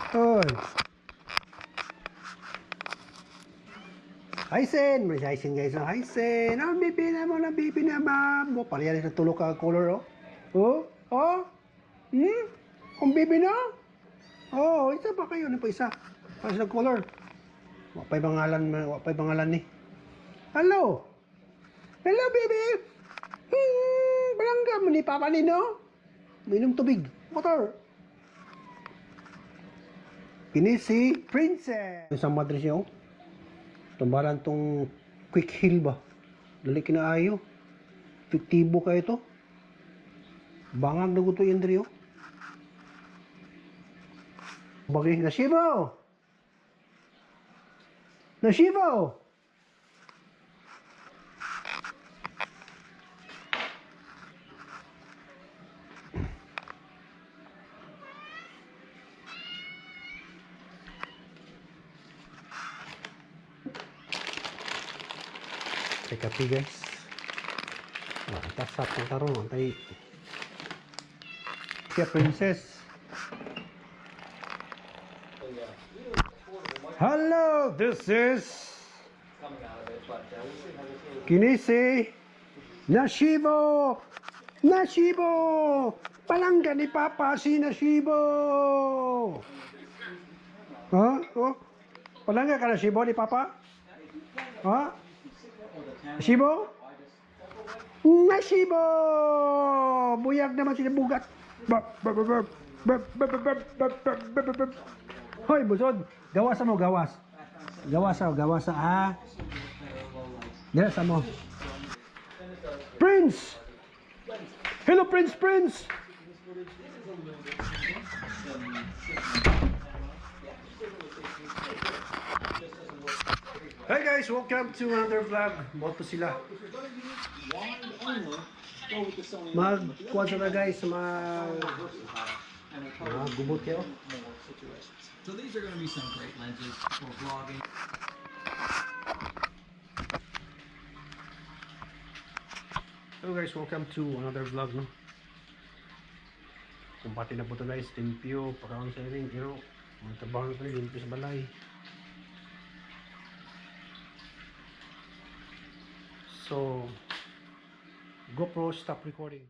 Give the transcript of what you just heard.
Oy. Hysen, may Hysen guys, no? Hysen. Ang bibi na mo, na bibi na ma'am. Mo pariyan sa tulo ka color, oh. Oh, oh. Ang bibi na. Oh, isa pa kayo, ano pa isa? Para sa color. Wapay pangalan ni. Hello. Hello, baby. Balangga mo ni Papa Nino. Minom tubig. Water. Kini si Princess. Isang madre siya, oh. Tumbalan tong quick heal ba? Dali kinaayo. Efektibo kayo to. Bangag na guto yan diri, oh. Bagay, Nashibo! Nashibo! Teka pi guys. Tasap ng tarong. Antay. Siya Princess. Hello, this is Kinisi Nashibo. Nashibo. Palangga ni Papa si Nashibo. Ha? Oh? Palangga ka Nashibo ni Papa? Ha? Nashibo? Nashibo! Buyag naman sila bugat. Hoy, busod. Gawas mo, gawas. Gawas ah. Dila sa mo. Prince! Hello, Prince! Hey guys, welcome to another vlog. Moto sila. Magkuhan sa na guys, gubot kayo. So these are going to be some great lenses for vlogging. Hello guys, welcome to another vlog, no? Kumpati na po ito guys, limpyo, pagkaon sa iring, pero mga trabaho na ito, limpyo sa balay. So, GoPro stop recording.